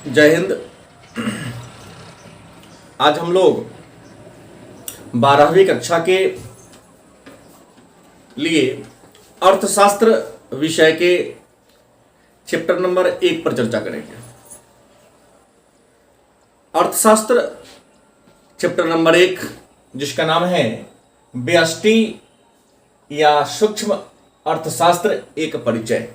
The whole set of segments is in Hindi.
जय हिंद। आज हम लोग 12वीं कक्षा के लिए अर्थशास्त्र विषय के चैप्टर नंबर 1 पर चर्चा करेंगे। अर्थशास्त्र चैप्टर नंबर 1 जिसका नाम है व्यष्टि या सूक्ष्म अर्थशास्त्र एक परिचय।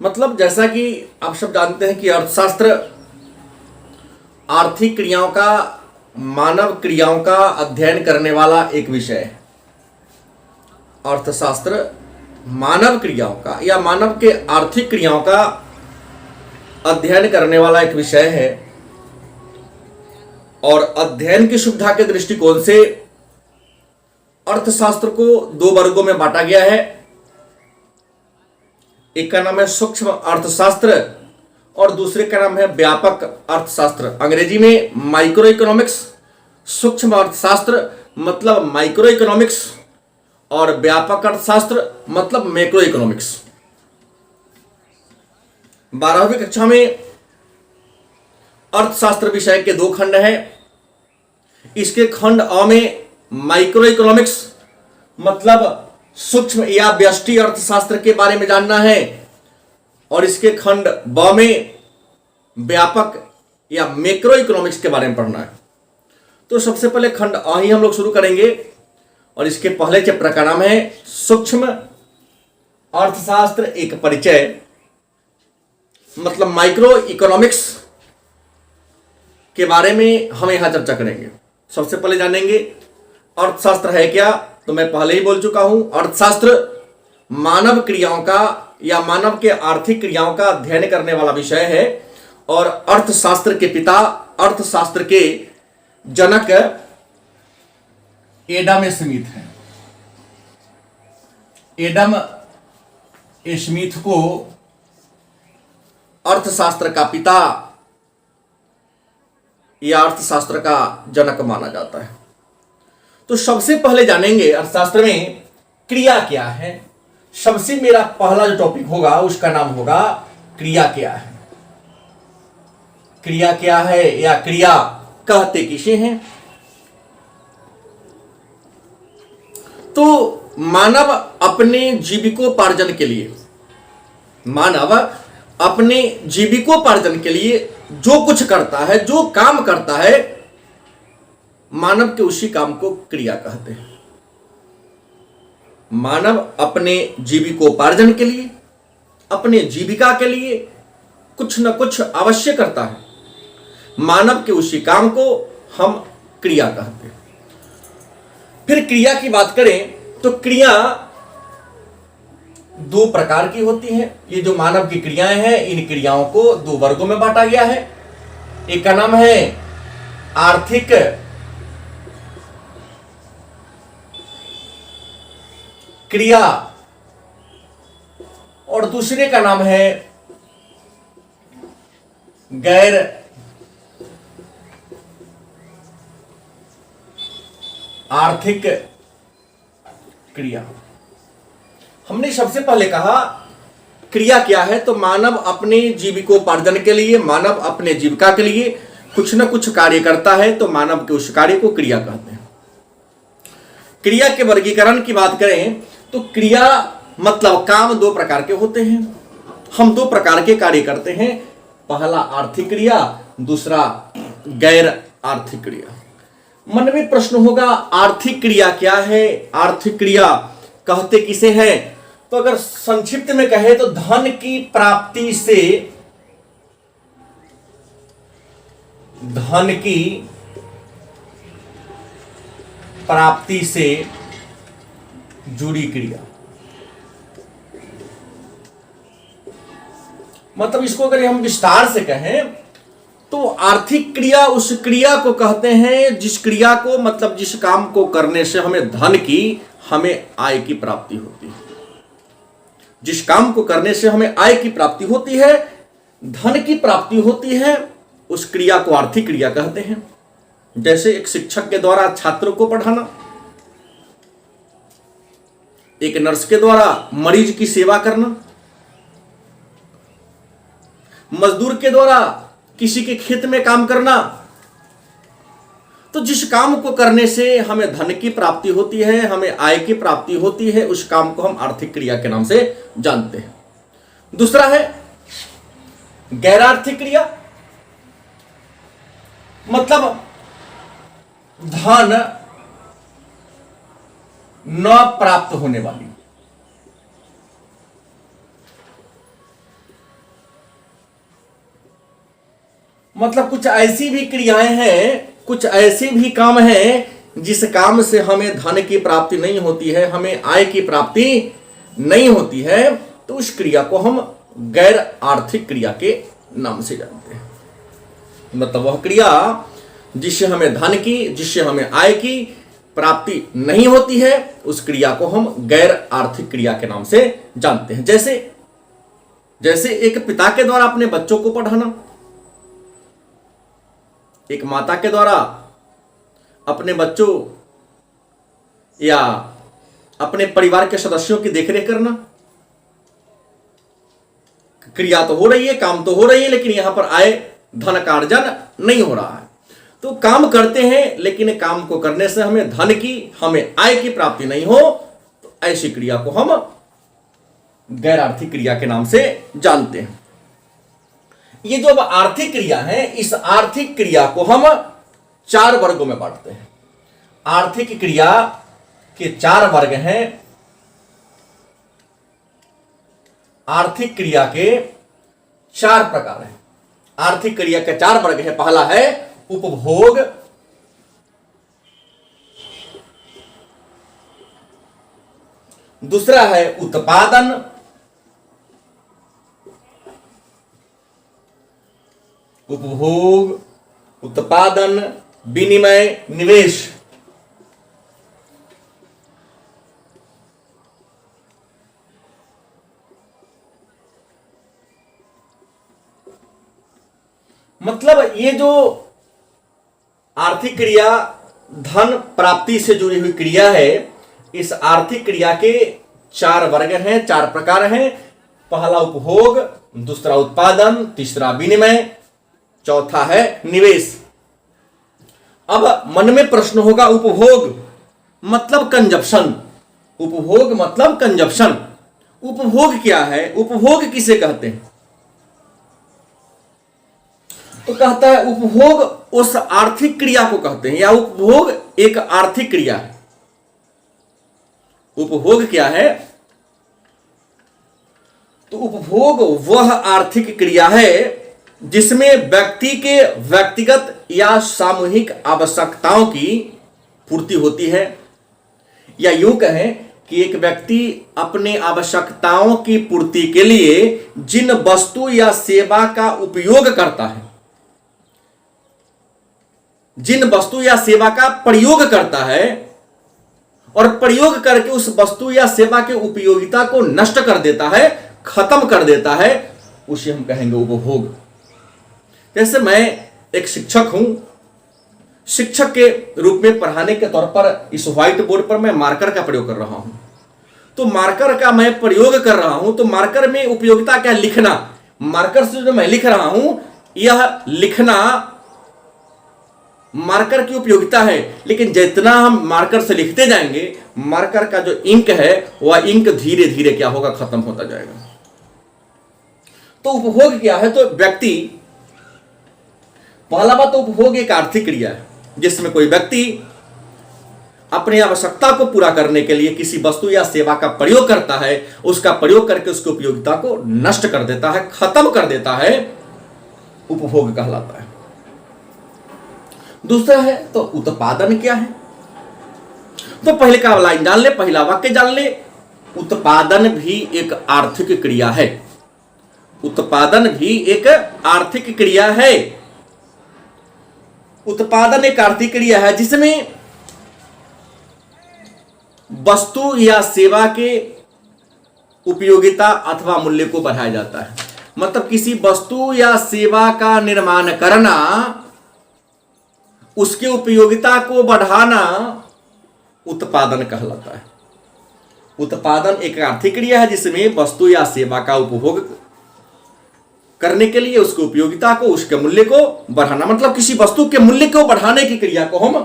मतलब जैसा कि आप सब जानते हैं कि अर्थशास्त्र आर्थिक क्रियाओं का, मानव क्रियाओं का अध्ययन करने वाला एक विषय है। अर्थशास्त्र मानव क्रियाओं का या मानव के आर्थिक क्रियाओं का अध्ययन करने वाला एक विषय है और अध्ययन की सुविधा के दृष्टिकोण से अर्थशास्त्र को 2 वर्गों में बांटा गया है। एक का नाम है सूक्ष्म अर्थशास्त्र और दूसरे का नाम है व्यापक अर्थशास्त्र, अंग्रेजी में माइक्रो इकोनॉमिक्स। सूक्ष्म अर्थशास्त्र मतलब माइक्रो इकोनॉमिक्स और व्यापक अर्थशास्त्र मतलब मैक्रो इकोनॉमिक्स। 12वीं कक्षा में अर्थशास्त्र विषय के 2 खंड हैं। इसके खंड अ में माइक्रो इकोनॉमिक्स मतलब सूक्ष्म या व्यष्टि अर्थशास्त्र के बारे में जानना है और इसके खंड ब में व्यापक या मैक्रो इकोनॉमिक्स के बारे में पढ़ना है। तो सबसे पहले खंड अ ही हम लोग शुरू करेंगे और इसके पहले चैप्टर का नाम है सूक्ष्म अर्थशास्त्र एक परिचय, मतलब माइक्रो इकोनॉमिक्स के बारे में हम यहां चर्चा करेंगे। सबसे पहले जानेंगे अर्थशास्त्र है क्या। तो मैं पहले ही बोल चुका हूं, अर्थशास्त्र मानव क्रियाओं का या मानव के आर्थिक क्रियाओं का अध्ययन करने वाला विषय है और अर्थशास्त्र के पिता, अर्थशास्त्र के जनक एडम स्मिथ हैं। एडम स्मिथ को अर्थशास्त्र का पिता या अर्थशास्त्र का जनक माना जाता है। तो सबसे पहले जानेंगे अर्थशास्त्र में क्रिया क्या है। सबसे मेरा पहला जो टॉपिक होगा उसका नाम होगा क्रिया क्या है। क्रिया क्या है या क्रिया कहते किसे हैं। तो मानव अपने जीविकोपार्जन के लिए, मानव अपने जीविकोपार्जन के लिए जो कुछ करता है, जो काम करता है, मानव के उसी काम को क्रिया कहते हैं। मानव अपने जीविकोपार्जन के लिए, अपने जीविका के लिए कुछ न कुछ अवश्य करता है। मानव के उसी काम को हम क्रिया कहते हैं। फिर क्रिया की बात करें तो क्रिया 2 प्रकार की होती हैं। ये जो मानव की क्रियाएं हैं, इन क्रियाओं को 2 वर्गों में बांटा गया है। एक का नाम है आर्थिक क्रिया और दूसरे का नाम है गैर आर्थिक क्रिया। हमने सबसे पहले कहा क्रिया क्या है, तो मानव अपने जीविकोपार्जन के लिए, मानव अपने जीविका के लिए कुछ न कुछ कार्य करता है, तो मानव के उस कार्य को क्रिया कहते हैं। क्रिया के वर्गीकरण की बात करें तो क्रिया मतलब काम 2 प्रकार के होते हैं। हम 2 प्रकार के कार्य करते हैं, पहला आर्थिक क्रिया, दूसरा गैर आर्थिक क्रिया। मन में प्रश्न होगा आर्थिक क्रिया क्या है, आर्थिक क्रिया कहते किसे हैं। तो अगर संक्षिप्त में कहे तो धन की प्राप्ति से, धन की प्राप्ति से जुड़ी क्रिया। मतलब इसको अगर हम विस्तार से कहें तो आर्थिक क्रिया उस क्रिया को कहते हैं जिस क्रिया को, मतलब जिस काम को करने से हमें धन की, हमें आय की प्राप्ति होती है। जिस काम को करने से हमें आय की प्राप्ति होती है, धन की प्राप्ति होती है, उस क्रिया को आर्थिक क्रिया कहते हैं। जैसे एक शिक्षक के द्वारा छात्रों को पढ़ाना, एक नर्स के द्वारा मरीज की सेवा करना, मजदूर के द्वारा किसी के खेत में काम करना। तो जिस काम को करने से हमें धन की प्राप्ति होती है, हमें आय की प्राप्ति होती है, उस काम को हम आर्थिक क्रिया के नाम से जानते हैं। दूसरा है गैर आर्थिक क्रिया, मतलब धन न प्राप्त होने वाली। मतलब कुछ ऐसी भी क्रियाएं हैं, कुछ ऐसे भी काम हैं जिस काम से हमें धन की प्राप्ति नहीं होती है, हमें आय की प्राप्ति नहीं होती है, तो उस क्रिया को हम गैर आर्थिक क्रिया के नाम से जानते हैं। मतलब वह क्रिया जिससे हमें धन की, जिससे हमें आय की प्राप्ति नहीं होती है, उस क्रिया को हम गैर आर्थिक क्रिया के नाम से जानते हैं। जैसे एक पिता के द्वारा अपने बच्चों को पढ़ाना, एक माता के द्वारा अपने बच्चों या अपने परिवार के सदस्यों की देखरेख करना। क्रिया तो हो रही है, काम तो हो रही है, लेकिन यहां पर आय धन का अर्जन नहीं हो रहा है। तो काम करते हैं, लेकिन काम को करने से हमें धन की, हमें आय की प्राप्ति नहीं हो, तो ऐसी क्रिया को हम गैर आर्थिक क्रिया के नाम से जानते हैं। ये जो अब आर्थिक क्रिया है, इस आर्थिक क्रिया को हम 4 वर्गों में बांटते हैं। आर्थिक क्रिया के 4 वर्ग हैं। आर्थिक क्रिया के 4 प्रकार हैं। आर्थिक क्रिया के 4 वर्ग है। पहला है उपभोग, दूसरा है उत्पादन, उपभोग, उत्पादन, विनिमय, निवेश। मतलब ये जो आर्थिक क्रिया धन प्राप्ति से जुड़ी हुई क्रिया है, इस आर्थिक क्रिया के 4 वर्ग हैं, 4 प्रकार हैं। पहला उपभोग, दूसरा उत्पादन, तीसरा विनिमय, चौथा है निवेश। अब मन में प्रश्न होगा, उपभोग मतलब कंजप्शन। उपभोग मतलब कंजप्शन। उपभोग क्या है? उपभोग किसे कहते हैं? तो कहता है उपभोग उस आर्थिक क्रिया को कहते हैं, या उपभोग एक आर्थिक क्रिया है। उपभोग क्या है? तो उपभोग वह आर्थिक क्रिया है जिसमें व्यक्ति के व्यक्तिगत या सामूहिक आवश्यकताओं की पूर्ति होती है, या यूं कहें कि एक व्यक्ति अपने आवश्यकताओं की पूर्ति के लिए जिन वस्तु या सेवा का उपयोग करता है, जिन वस्तु या सेवा का प्रयोग करता है और प्रयोग करके उस वस्तु या सेवा के उपयोगिता को नष्ट कर देता है, खत्म कर देता है, उसे हम कहेंगे उपभोग। जैसे मैं एक शिक्षक हूं, शिक्षक के रूप में पढ़ाने के तौर पर इस व्हाइट बोर्ड पर मैं मार्कर का प्रयोग कर रहा हूं। तो मार्कर का मैं प्रयोग कर रहा हूं, तो मार्कर में उपयोगिता क्या? लिखना। मार्कर से जो मैं लिख रहा हूं, यह लिखना मार्कर की उपयोगिता है। लेकिन जितना हम मार्कर से लिखते जाएंगे, मार्कर का जो इंक है वह इंक धीरे धीरे क्या होगा? खत्म होता जाएगा। तो उपभोग क्या है? तो व्यक्ति, पहला बात तो उपभोग एक आर्थिक क्रिया है जिसमें कोई व्यक्ति अपनी आवश्यकता को पूरा करने के लिए किसी वस्तु या सेवा का प्रयोग करता है, उसका प्रयोग करके उसकी उपयोगिता को नष्ट कर देता है, खत्म कर देता है, उपभोग कहलाता है। दूसरा है तो उत्पादन क्या है? तो पहले का लाइन जान ले, पहला वाक्य जान ले। उत्पादन भी एक आर्थिक क्रिया है। उत्पादन भी एक आर्थिक क्रिया है। उत्पादन एक आर्थिक क्रिया है जिसमें वस्तु या सेवा के उपयोगिता अथवा मूल्य को बढ़ाया जाता है। मतलब किसी वस्तु या सेवा का निर्माण करना, उसकी उपयोगिता को बढ़ाना उत्पादन कहलाता है। उत्पादन एक आर्थिक क्रिया है जिसमें वस्तु या सेवा का उपभोग करने के लिए उसकी उपयोगिता को, उसके मूल्य को बढ़ाना, मतलब किसी वस्तु के मूल्य को बढ़ाने की क्रिया को हम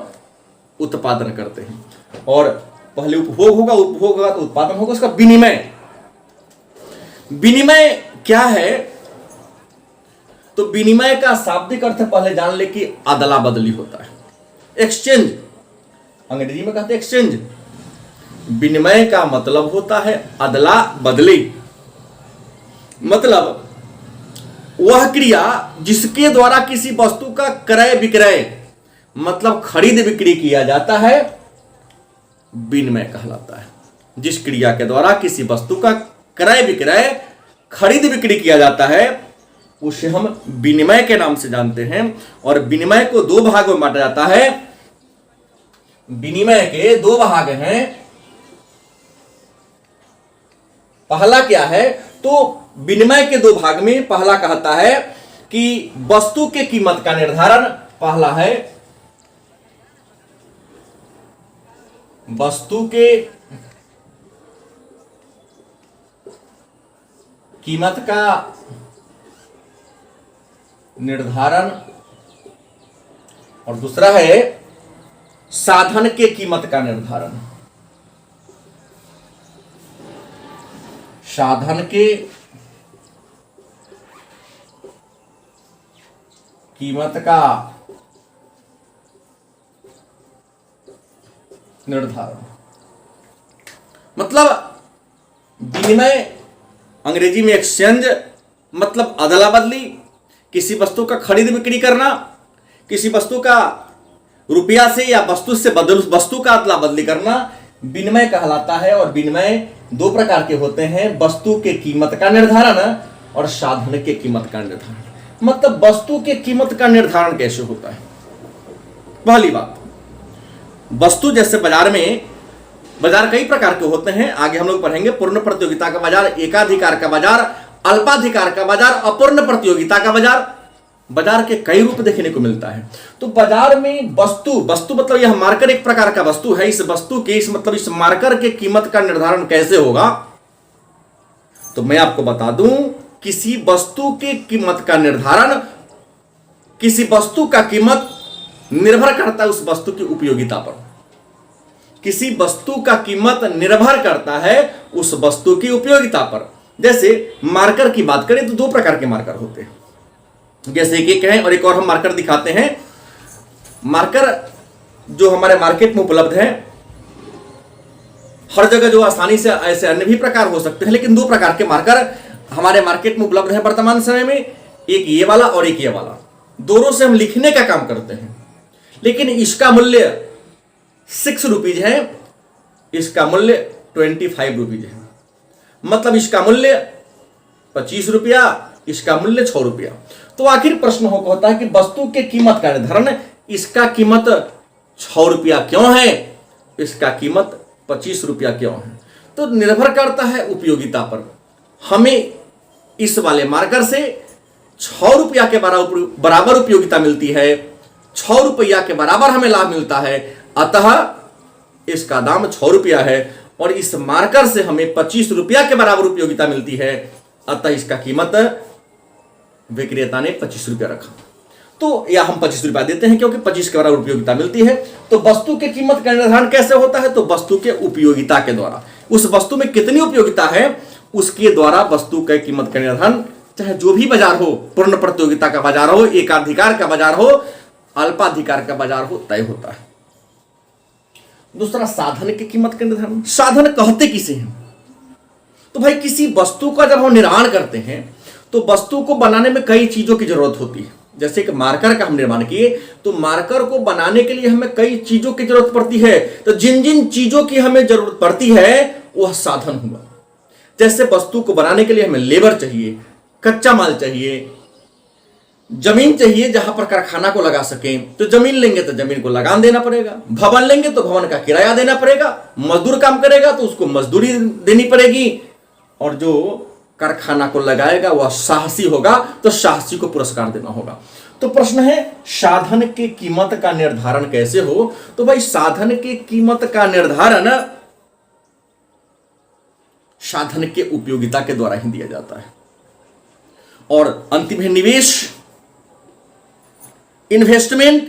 उत्पादन करते हैं। और पहले उपभोग होगा, उपभोग होगा तो उत्पादन होगा, उसका विनिमय। विनिमय क्या है? तो विनिमय का शाब्दिक अर्थ पहले जान ले कि अदला बदली होता है, एक्सचेंज, अंग्रेजी में कहते हैं एक्सचेंज। विनिमय का मतलब होता है अदला बदली, मतलब वह क्रिया जिसके द्वारा किसी वस्तु का क्रय विक्रय, मतलब खरीद बिक्री किया जाता है, विनिमय कहलाता है। जिस क्रिया के द्वारा किसी वस्तु का क्रय विक्रय, खरीद बिक्री किया जाता है, उसे हम विनिमय के नाम से जानते हैं। और विनिमय को दो भागों में बांटा जाता है। विनिमय के दो भाग हैं। पहला क्या है? तो विनिमय के दो भाग में पहला कहता है कि वस्तु के कीमत का निर्धारण, पहला है वस्तु के कीमत का निर्धारण, और दूसरा है साधन के कीमत का निर्धारण। साधन के कीमत का निर्धारण, मतलब विनिमय, अंग्रेजी में एक्सचेंज, मतलब अदला बदली, किसी वस्तु का खरीद बिक्री करना, किसी वस्तु का रुपया से या वस्तु से वस्तु का अदला बदली करना विनिमय कहलाता है। और विनिमय दो प्रकार के होते हैं, वस्तु के कीमत का निर्धारण और साधन के कीमत का निर्धारण। मतलब वस्तु के कीमत का निर्धारण कैसे होता है? पहली बात, वस्तु जैसे बाजार में, बाजार कई प्रकार के होते हैं, आगे हम लोग पढ़ेंगे। पूर्ण प्रतियोगिता का बाजार, एकाधिकार का बाजार, अल्पाधिकार का बाजार, अपूर्ण प्रतियोगिता का बाजार। बाजार के कई रूप देखने को मिलता है। तो बाजार में वस्तु मतलब यह मार्कर एक प्रकार का वस्तु है। इस वस्तु के इस मार्कर के कीमत का निर्धारण कैसे होगा? तो मैं आपको बता दूं, किसी वस्तु के कीमत का निर्धारण, किसी वस्तु का कीमत निर्भर करता है उस वस्तु की उपयोगिता पर। किसी वस्तु का कीमत निर्भर करता है उस वस्तु की उपयोगिता पर। जैसे मार्कर की बात करें तो दो प्रकार के मार्कर होते हैं, जैसे एक है, और एक और हम मार्कर दिखाते हैं। मार्कर जो हमारे मार्केट में उपलब्ध है हर जगह, जो आसानी से, ऐसे अन्य भी प्रकार हो सकते हैं, लेकिन दो प्रकार के मार्कर हमारे मार्केट में उपलब्ध है वर्तमान समय में, एक ये वाला और एक ये वाला। दोनों से हम लिखने का काम करते हैं, लेकिन इसका मूल्य 6 रुपीज है, इसका मूल्य 25 रुपीज है। मतलब इसका मूल्य 25 रुपया, इसका मूल्य 6 रुपया। तो आखिर प्रश्न होता है कि वस्तु के कीमत का निर्धारण, इसका कीमत 6 रुपया क्यों है, इसका कीमत 25 रुपया क्यों है? तो निर्भर करता है उपयोगिता पर। हमें इस वाले मार्कर से 6 रुपया के बराबर उपयोगिता मिलती है, 6 रुपया के बराबर हमें लाभ मिलता है, अतः इसका दाम 6 रुपया है। और इस मार्कर से हमें 25 रुपया के बराबर उपयोगिता मिलती है, अतः इसका कीमत विक्रेता ने 25 रुपया रखा। तो या हम 25 रुपया देते हैं क्योंकि 25 के बराबर उपयोगिता मिलती है। तो वस्तु के कीमत का निर्धारण कैसे होता है? तो वस्तु के उपयोगिता के द्वारा। उस वस्तु में कितनी उपयोगिता है उसके द्वारा वस्तु के कीमत का निर्धारण, चाहे जो भी बाजार हो, पूर्ण प्रतियोगिता का बाजार हो, एकाधिकार का बाजार हो, अल्पाधिकार का बाजार हो, तय होता है। दूसरा, साधन की कीमत का निर्धारण। साधन कहते किसे हैं? तो भाई किसी वस्तु का जब हम निर्माण करते हैं तो वस्तु को बनाने में कई चीजों की जरूरत होती है। जैसे कि मार्कर का हम निर्माण किए तो मार्कर को बनाने के लिए हमें कई चीजों की जरूरत पड़ती है। तो जिन जिन चीजों की हमें जरूरत पड़ती है वह साधन हुआ। जैसे वस्तु को बनाने के लिए हमें लेबर चाहिए, कच्चा माल चाहिए, जमीन चाहिए जहां पर कारखाना को लगा सकें। तो जमीन लेंगे तो जमीन को लगान देना पड़ेगा, भवन लेंगे तो भवन का किराया देना पड़ेगा, मजदूर काम करेगा तो उसको मजदूरी देनी पड़ेगी, और जो कारखाना को लगाएगा वह साहसी होगा तो साहसी को पुरस्कार देना होगा। तो प्रश्न है साधन की कीमत का निर्धारण कैसे हो? तो भाई साधन की कीमत का निर्धारण साधन के उपयोगिता के द्वारा ही दिया जाता है। और अंतिम है निवेश, इन्वेस्टमेंट।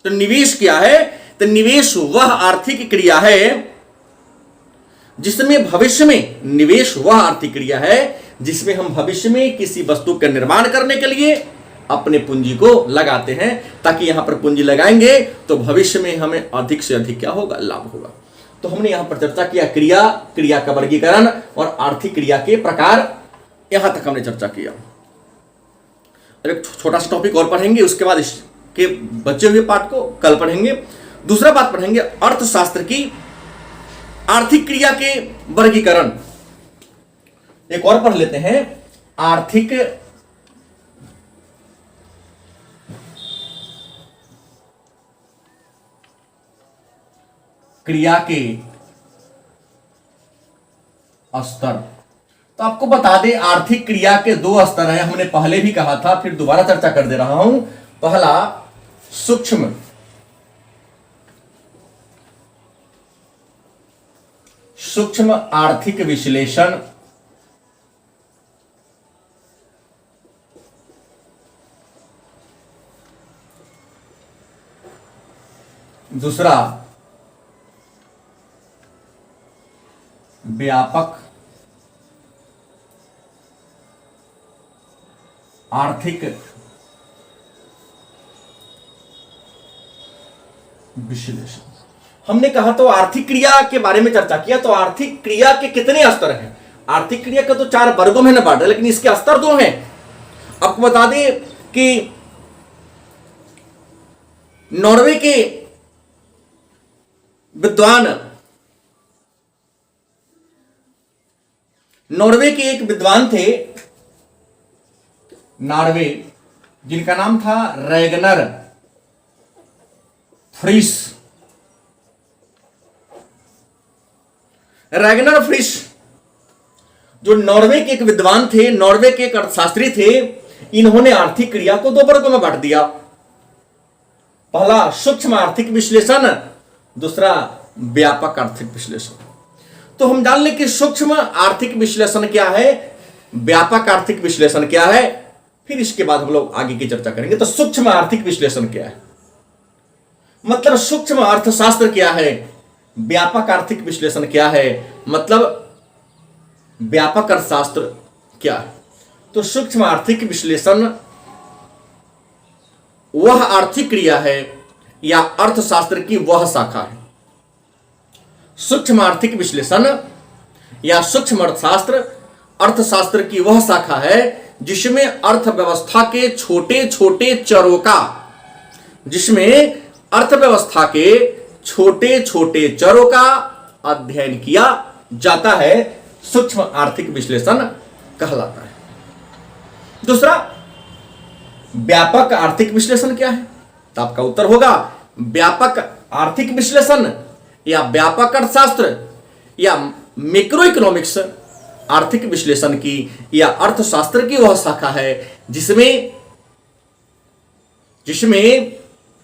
तो निवेश क्या है? तो निवेश वह आर्थिक क्रिया है जिसमें भविष्य में, निवेश वह आर्थिक क्रिया है जिसमें हम भविष्य में किसी वस्तु का निर्माण करने के लिए अपने पूंजी को लगाते हैं, ताकि यहां पर पूंजी लगाएंगे तो भविष्य में हमें अधिक से अधिक क्या होगा? लाभ होगा। तो हमने यहां पर चर्चा किया क्रिया, क्रिया का वर्गीकरण और आर्थिक क्रिया के प्रकार, यहां तक हमने चर्चा किया। अब एक छोटा सा टॉपिक और पढ़ेंगे, उसके बाद इसके बचे हुए पाठ को कल पढ़ेंगे। दूसरा बात पढ़ेंगे अर्थशास्त्र की आर्थिक क्रिया के वर्गीकरण। एक और पढ़ लेते हैं, आर्थिक क्रिया के स्तर। तो आपको बता दें आर्थिक क्रिया के दो स्तर हैं, हमने पहले भी कहा था, फिर दोबारा चर्चा कर दे रहा हूं। पहला सूक्ष्म आर्थिक विश्लेषण, दूसरा व्यापक आर्थिक विश्लेषण। हमने कहा तो आर्थिक क्रिया के बारे में चर्चा किया, तो आर्थिक क्रिया के कितने स्तर हैं? आर्थिक क्रिया का तो 4 वर्गों में बांटा, लेकिन इसके स्तर 2 हैं। आपको बता दें कि नॉर्वे के एक विद्वान थे, नॉर्वे, जिनका नाम था रैगनर फ्रिश। रैगनर फ्रिश जो नॉर्वे के एक विद्वान थे, नॉर्वे के एक अर्थशास्त्री थे, इन्होंने आर्थिक क्रिया को 2 वर्गों में बांट दिया। पहला सूक्ष्म आर्थिक विश्लेषण, दूसरा व्यापक आर्थिक विश्लेषण। तो हम जान लें कि सूक्ष्म आर्थिक विश्लेषण क्या है, व्यापक आर्थिक विश्लेषण क्या है, फिर इसके बाद हम लोग आगे की चर्चा करेंगे। तो सूक्ष्म आर्थिक विश्लेषण क्या है, मतलब सूक्ष्म अर्थशास्त्र क्या है, व्यापक आर्थिक विश्लेषण क्या है, मतलब व्यापक अर्थशास्त्र क्या है। तो सूक्ष्म आर्थिक विश्लेषण वह आर्थिक क्रिया है या अर्थशास्त्र की वह शाखा है। सूक्ष्म आर्थिक विश्लेषण या सूक्ष्म अर्थशास्त्र अर्थशास्त्र की वह शाखा है जिसमें अर्थव्यवस्था के छोटे छोटे चरों का, जिसमें अर्थव्यवस्था के छोटे छोटे चरों का अध्ययन किया जाता है, सूक्ष्म आर्थिक विश्लेषण कहलाता है। दूसरा व्यापक आर्थिक विश्लेषण क्या है, तो आपका उत्तर होगा व्यापक आर्थिक विश्लेषण या व्यापक अर्थशास्त्र या मैक्रो इकोनॉमिक्स आर्थिक विश्लेषण की या अर्थशास्त्र की वह शाखा है जिसमें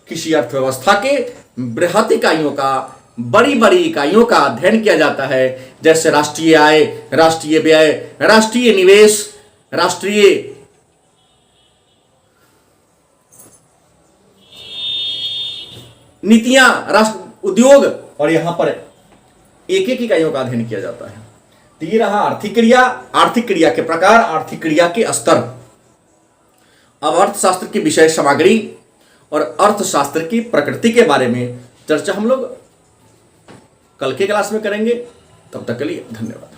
किसी अर्थव्यवस्था के बृहत इकाइयों का, बड़ी बड़ी इकाइयों का अध्ययन किया जाता है, जैसे राष्ट्रीय आय, राष्ट्रीय व्यय, राष्ट्रीय निवेश, राष्ट्रीय नीतियां, राष्ट्र उद्योग, और यहां पर एक एक इकाइयों का अध्ययन किया जाता है। तो ये रहा आर्थिक क्रिया, आर्थिक क्रिया के प्रकार, आर्थिक क्रिया के स्तर। अब अर्थशास्त्र की विषय सामग्री और अर्थशास्त्र की प्रकृति के बारे में चर्चा हम लोग कल के क्लास में करेंगे। तब तक के लिए धन्यवाद।